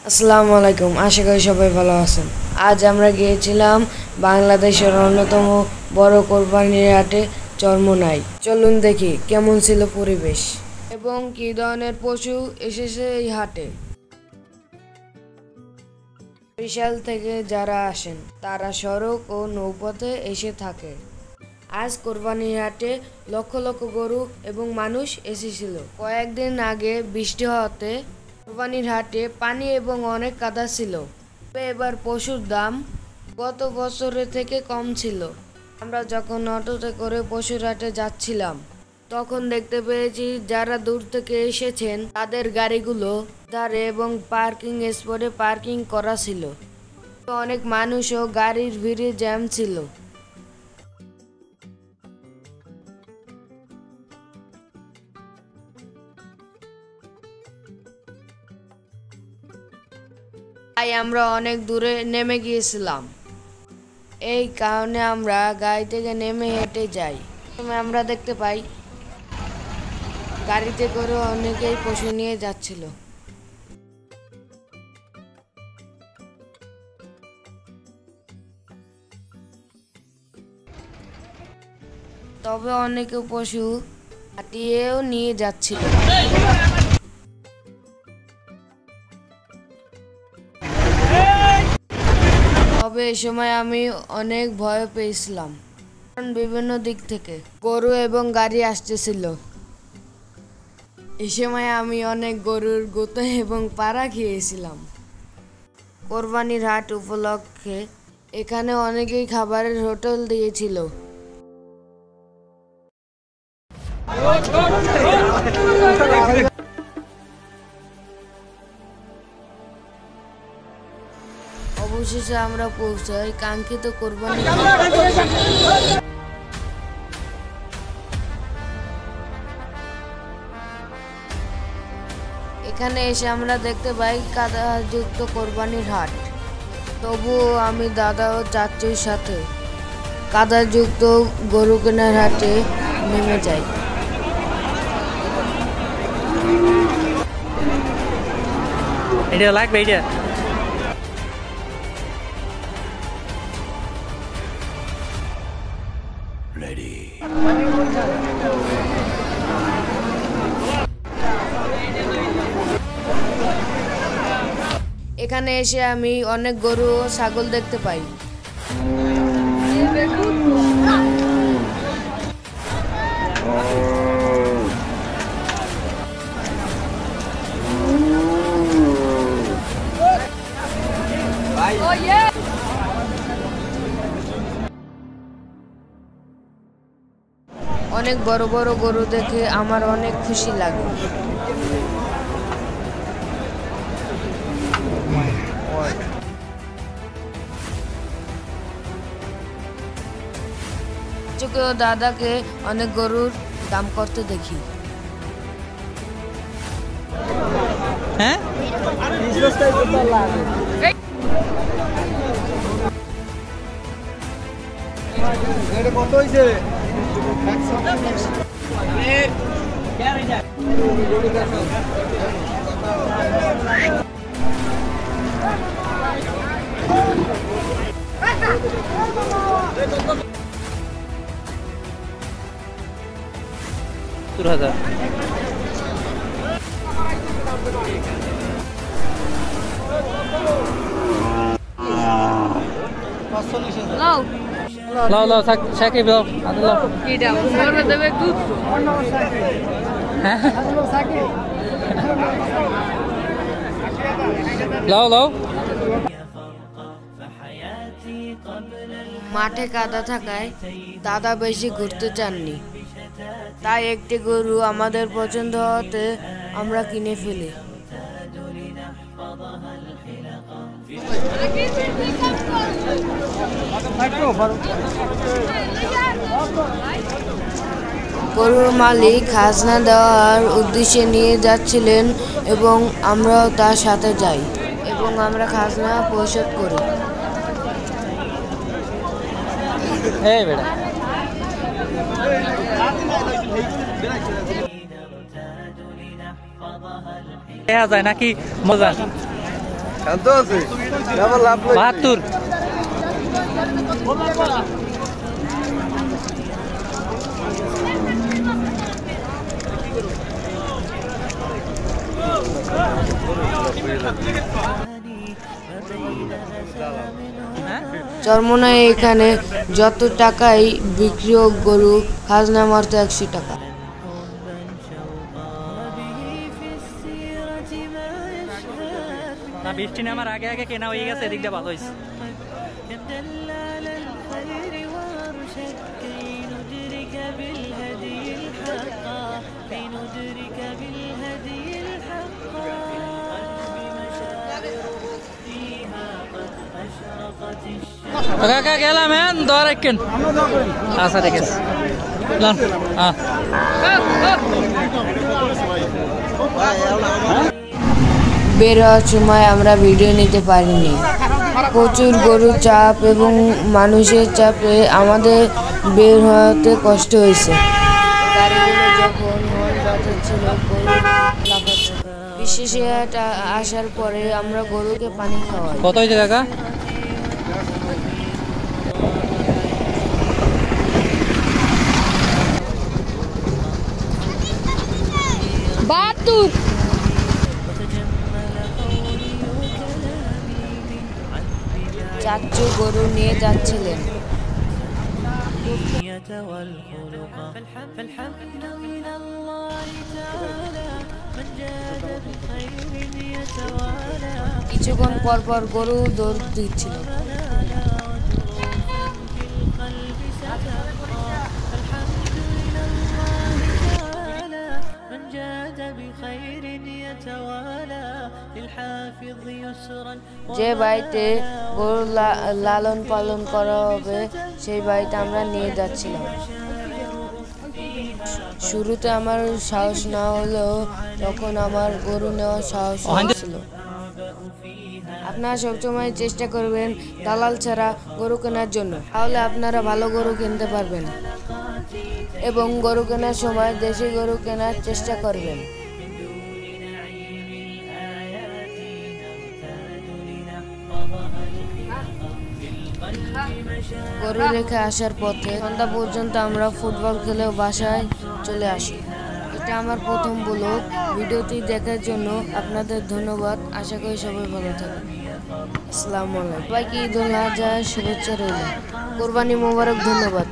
আসসালামু আলাইকুম, আশা করি সবাই ভালো আছেন। আজ আমরা গিয়েছিলাম বাংলাদেশের অন্যতম বড় কোরবানির হাটে চরমোনাই। চলুন দেখি কেমন ছিল পরিবেশ এবং কী ধরনের পশু এসেছে এই হাটে। বরিশাল থেকে যারা আসেন তারা সড়ক ও নৌপথে এসে থাকে। আজ কোরবানির হাটে লক্ষ লক্ষ গরু এবং মানুষ এসেছিল। কয়েকদিন আগে বৃষ্টি হওয়াতে কোরবানির হাটে পানি এবং অনেক কাদা ছিল। এবার পশুর দাম গত বছরের থেকে কম ছিল। আমরা যখন অটোতে করে পশুর হাটে যাচ্ছিলাম তখন দেখতে পেয়েছি যারা দূর থেকে এসেছেন তাদের গাড়িগুলো ধারে এবং পার্কিং স্পটে পার্কিং করা ছিল। অনেক মানুষ ও গাড়ির ভিড়ে জ্যাম ছিল। তাই আমরা অনেক দূরে নেমে গিয়েছিলাম। এই কারণে আমরা গাড়ি থেকে নেমে হেঁটে যাই। আমরা দেখতে পাই গাড়িতে করে অনেকেই পশু নিয়ে যাচ্ছিল। তবে অনেকে পশু হাতিয়েও নিয়ে যাচ্ছিল। তবে এই সময় আমি অনেক ভয় পেয়েছিলাম, কারণ বিভিন্ন দিক থেকে গরু এবং গাড়ি আসতেছিল। এই সময় আমি অনেক গরুর গোতা এবং পাড়া খেয়েছিলাম। কোরবানির হাট উপলক্ষে এখানে অনেকেই খাবারের হোটেল দিয়েছিল। অবশেষে আমরা পৌঁছাই কাঙ্ক্ষিত কোরবানি। এখানে এসে আমরা দেখতে পাই কাদাযুক্ত কোরবানির হাট। তবুও আমি দাদা ও চাচুর সাথে কাদাযুক্ত গরু কেনার হাটে নেমে যাই। এটা লাগবে এটা। এখানে এসে আমি অনেক গরু ও ছাগল দেখতে পাই। অনেক বড় বড় গরু দেখে আমার অনেক খুশি লাগে। চোখে ও দাদাকে অনেক গরুর দাম করতে দেখি। হ্যাঁ, কত হয়েছে? লাও লাও সাকিব লাও লাও লাও লাও। মাঠে কাদা থাকায় দাদা বেশি ঘুরতে চাননি, তাই একটি গরু আমাদের পছন্দ হতে আমরা কিনে ফেলি। গরুর মালিক খাজনা দেওয়ার উদ্দেশ্যে নিয়ে যাচ্ছিলেন এবং আমরাও তার সাথে যাই এবং আমরা খাজনা পরিশোধ করি। এই বেটা দেখা যায় নাকি মজা? শান্ত আছে আবার লাভ লই 72 চরমোনাই এখানে যত টাকাই বিক্রি হোক গরু খাজনা মারতে 100 টাকা। না বৃষ্টি নামার আগে আগে কেনা হয়ে গেছে, এদিক দিয়ে ভালো হয়েছে। কাকা গেলাম হ্যাঁ দোয়া রাখেন। আচ্ছা ঠিক আছে বের হওয়ার সময় আমরা ভিডিও নিতে পারিনি, প্রচুর গরুর চাপ এবং মানুষের চাপে আমাদের বের হতে কষ্ট হয়েছে। গাড়িগুলো যখন হর্ন বাজাচ্ছিল গরু লাফাচ্ছিল। বিশেষে আসার পরে আমরা গরুকে পানি খাওয়াই। কত হয়েছে কাকা? চাচু গরু নিয়ে যাচ্ছিলেন। কিছুক্ষণ পর পর গরু দৌড় দিচ্ছিল। যে বাড়িতে গরু লালন পালন করা হবে সেই বাড়িতে আমরা নিয়ে যাচ্ছিলাম। শুরুতে আমার সাহস না হলেও তখন আমার গরু নেওয়ার সাহস হয়েছিল। আপনারা সবসময় চেষ্টা করবেন দালাল ছাড়া গরু কেনার জন্য, তাহলে আপনারা ভালো গরু কিনতে পারবেন এবং গরু কেনার সময় দেশি গরু কেনার চেষ্টা করবেন। গরু রেখে আসার পথে সন্ধ্যা পর্যন্ত আমরা ফুটবল খেলেও বাসায় চলে আসি। এটা আমার প্রথম ব্লগ। ভিডিওটি দেখার জন্য আপনাদের ধন্যবাদ। আশা করি সবাই ভালো থাকবেন। আসসালামু আলাইকুম। সবাইকে ঈদ উল আজহার শুভেচ্ছা রইল। কোরবানি মোবারক। ধন্যবাদ।